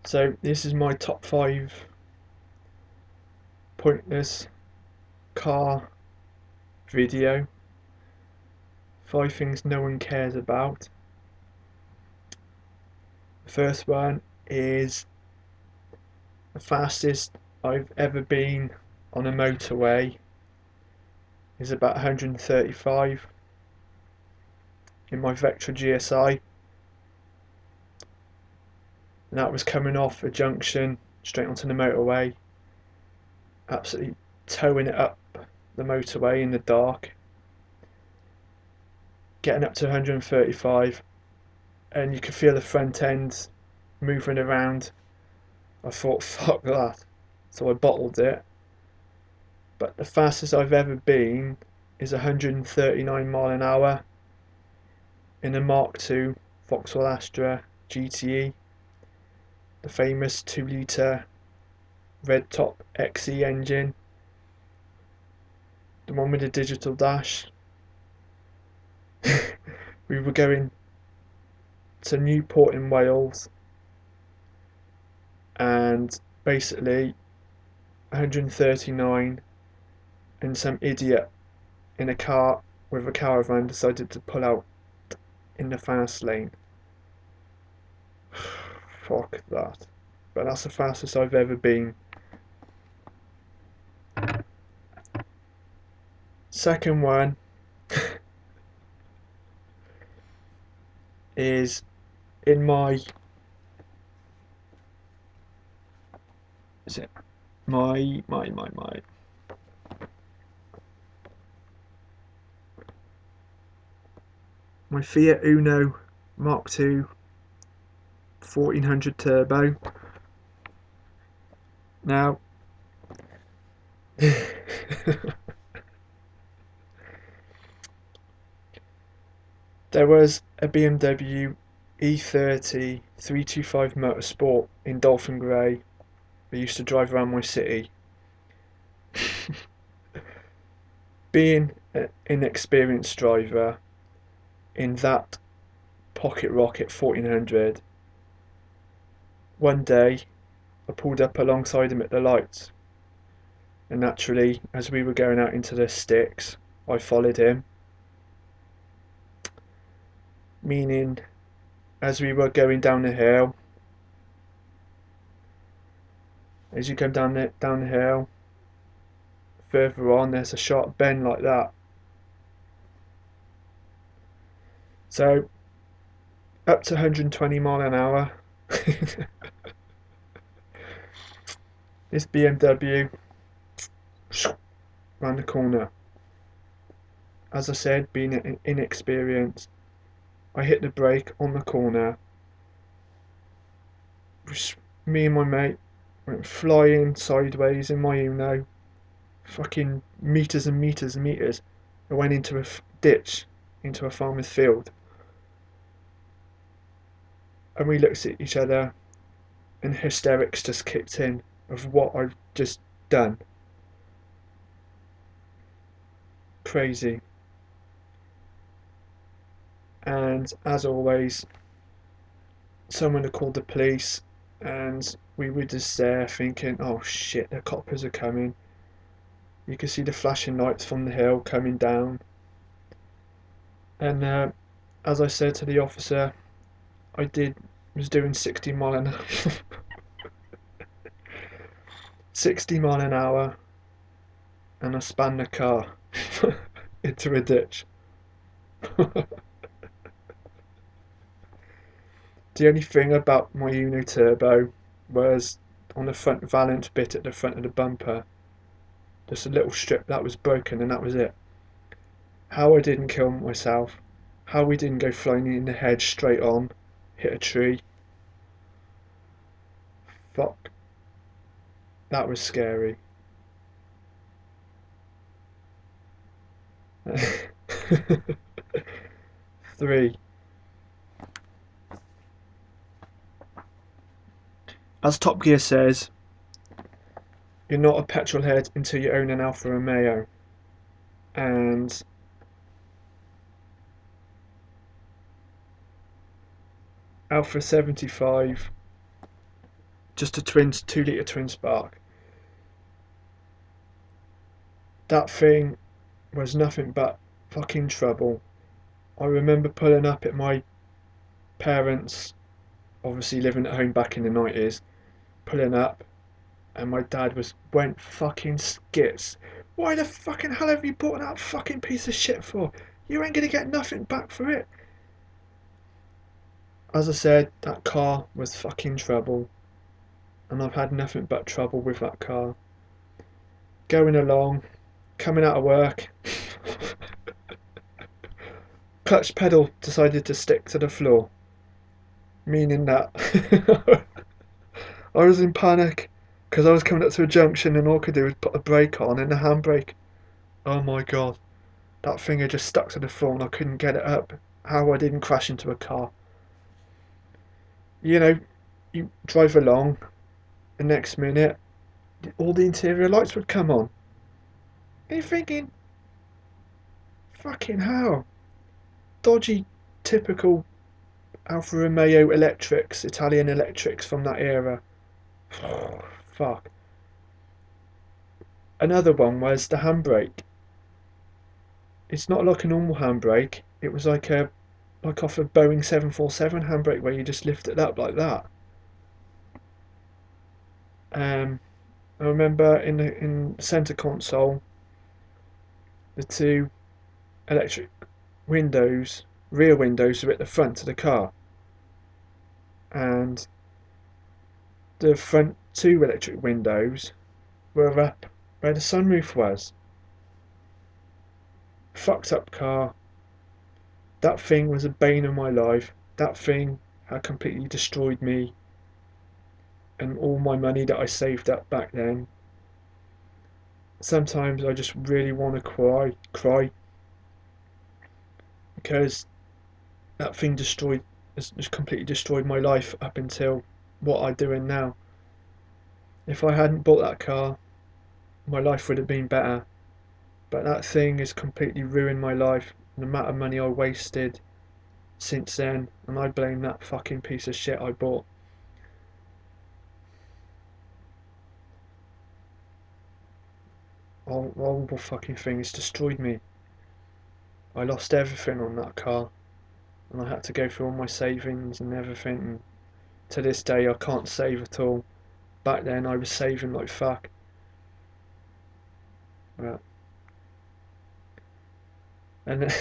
So this is my top 5 pointless car video. 5 things no one cares about. The first one is the fastest I've ever been on a motorway is about 135 in my Vectra GSI, and that was coming off a junction straight onto the motorway, absolutely towing it up the motorway in the dark, getting up to 135, and you could feel the front end moving around. I thought, fuck that, so I bottled it. But the fastest I've ever been is 139 mile an hour in a Mark II Vauxhall Astra GTE, the famous 2-litre red top XE engine, the one with the digital dash. We were going to Newport in Wales, and basically 139, and some idiot in a car with a caravan decided to pull out in the fast lane. Fuck that. But that's the fastest I've ever been. Second one is in my my Fiat Uno Mark II 1400 turbo. Now there was a BMW E30 325 Motorsport in Dolphin Grey that used to drive around my city. Being an inexperienced driver in that pocket rocket 1400, one day I pulled up alongside him at the lights, and naturally, as we were going out into the sticks, I followed him. Meaning, as we were going down the hill, as you come down the hill, further on there's a sharp bend like that. So up to 120 mile an hour. This BMW round the corner. As I said, being inexperienced, I hit the brake on the corner. Me and my mate went flying sideways in my Uno, fucking meters and meters and meters. I went into a ditch, into a farmer's field, and we looked at each other, and hysterics just kicked in of what I've just done. Crazy. And as always, someone had called the police, and we were just there thinking, oh shit, the coppers are coming. You could see the flashing lights from the hill coming down. And as I said to the officer, was doing 60 mile an hour. 60 mile an hour, and I span the car into a ditch. The only thing about my Uno Turbo was on the front valance bit at the front of the bumper, just a little strip that was broken, and that was it. How I didn't kill myself, how we didn't go flying in the hedge straight on, hit a tree. Fuck. That was scary. 3. As Top Gear says, you're not a petrol head until you own an Alfa Romeo. And Alpha 75 just a 2 litre twin spark. That thing was nothing but fucking trouble. I remember pulling up at my parents, obviously living at home back in the 90s, pulling up, and my dad went fucking skits. Why the fucking hell have you bought that fucking piece of shit for? You ain't gonna get nothing back for it. As I said, that car was fucking trouble, and I've had nothing but trouble with that car. Going along, coming out of work, clutch pedal decided to stick to the floor, meaning that I was in panic because I was coming up to a junction and all I could do was put a brake on and the handbrake. Oh my god, that thing had just stuck to the floor and I couldn't get it up. How I didn't crash into a car. You know, you drive along, the next minute, all the interior lights would come on. And you're thinking, fucking hell. Dodgy, typical Alfa Romeo electrics, Italian electrics from that era. Fuck. Another one was the handbrake. It's not like a normal handbrake. It was like off a Boeing 747 handbrake where you just lift it up like that. I remember in the center console, the two electric windows, rear windows, are at the front of the car, and the front two electric windows were up where the sunroof was. Fucked up car. That thing was a bane of my life. That thing had completely destroyed me and all my money that I saved up back then. Sometimes I just really want to cry, because that thing has just completely destroyed my life up until what I'm doing now. If I hadn't bought that car, my life would have been better. But that thing has completely ruined my life, and the amount of money I wasted since then, and I blame that fucking piece of shit I bought. Horrible fucking thing, it's destroyed me. I lost everything on that car, and I had to go through all my savings and everything, and to this day I can't save at all. Back then I was saving like fuck. But, and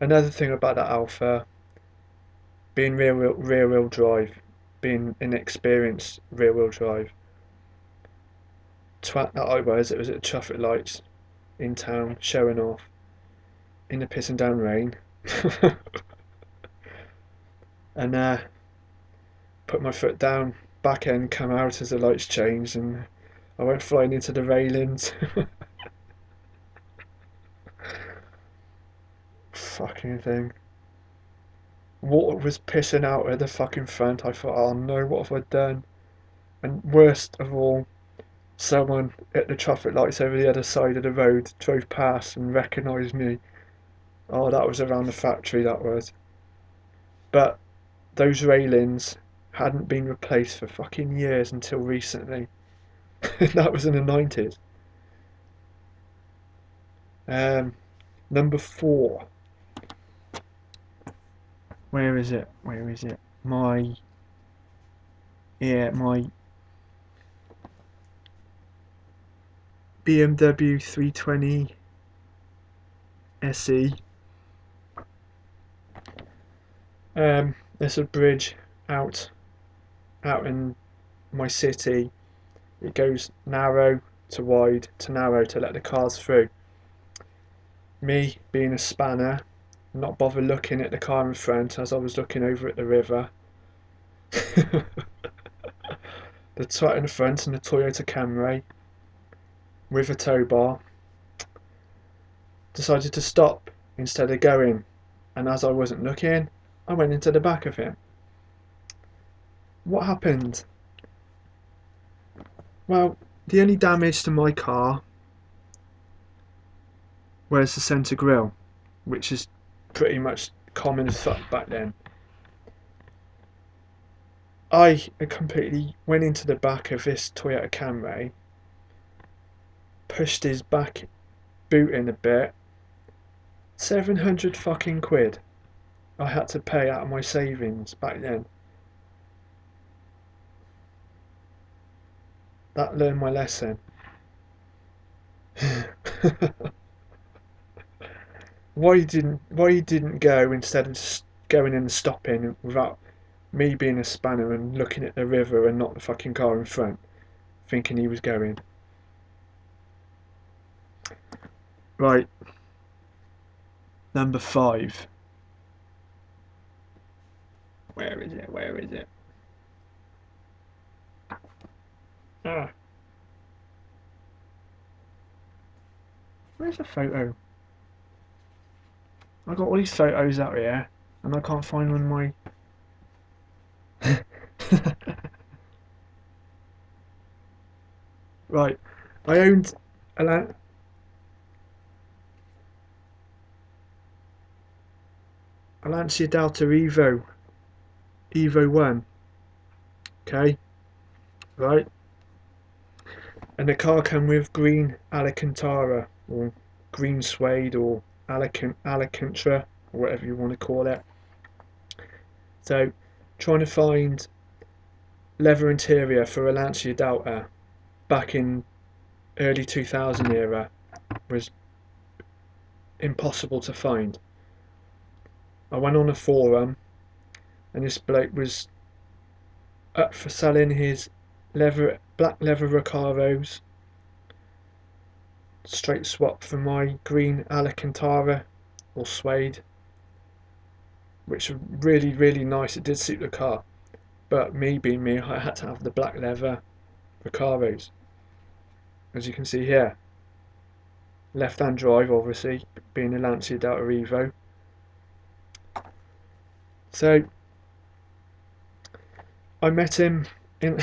another thing about that Alpha, being rear wheel drive, being inexperienced rear wheel drive. Twat that I was, it was at the traffic lights in town, showing off in the pissing down rain. And put my foot down, back end come out as the lights changed, and I went flying into the railings. Fucking thing. Water was pissing out at the fucking front. I thought, oh no, what have I done? And worst of all, someone at the traffic lights over the other side of the road drove past and recognised me. Oh, that was around the factory, that was. But those railings hadn't been replaced for fucking years until recently. That was in the 90s. Number 4. Where is it? Where is it? My BMW 320 SE. There's a bridge out in my city. It goes narrow to wide to narrow to let the cars through. Me being a spanner, not bother looking at the car in front as I was looking over at the river. The twat in the front and the Toyota Camry with a tow bar decided to stop instead of going, and as I wasn't looking, I went into the back of him. What happened? Well, the only damage to my car was the centre grille, which is pretty much common as fuck back then. I completely went into the back of this Toyota Camry, pushed his back boot in a bit. 700 fucking quid I had to pay out of my savings back then. That learned my lesson. Why you didn't go instead of just going and stopping without me being a spanner and looking at the river and not the fucking car in front, thinking he was going. Right, number 5. Where is it? Where is it? Ah, where's the photo? I got all these photos out here and I can't find one of my right. I owned a Lancia Delta Evo 1. Okay, right. And the car came with green Alcantara or green suede or Alcantara or whatever you want to call it. So trying to find leather interior for a Lancia Delta back in early 2000 era was impossible to find. I went on a forum and this bloke was up for selling his black leather Recaros, straight swap for my green Alcantara or suede, which was really nice. It did suit the car, but me being me, I had to have the black leather Recaros, as you can see here. Left-hand drive, obviously, being a Lancia Delta Evo. So I met him in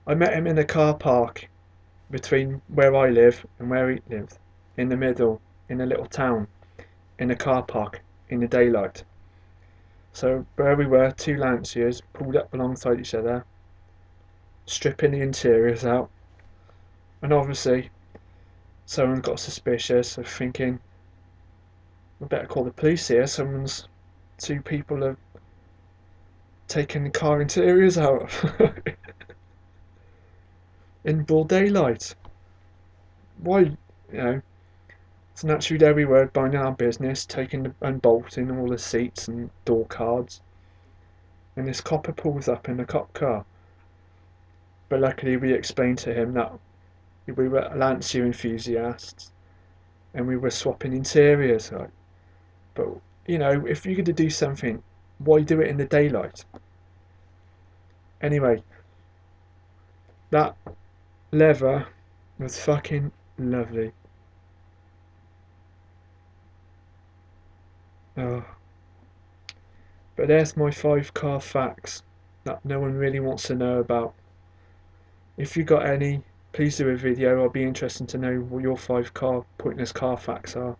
I met him in a car park between where I live and where he lived, in the middle, in a little town, in a car park, in the daylight. So where we were, two Lancias pulled up alongside each other, stripping the interiors out, and obviously someone got suspicious of thinking, we better call the police here, two people have taken the car interiors out in broad daylight. Why, so naturally there we were, buying our business, taking and bolting all the seats and door cards, and this copper pulls up in the cop car. But luckily we explained to him that we were Lancia enthusiasts and we were swapping interiors. Right? But if you're going to do something, why do it in the daylight? Anyway, that leather was fucking lovely. Oh. But there's my 5 car facts that no one really wants to know about. If you got any, please do a video. I'll be interested to know what your 5 pointless car facts are.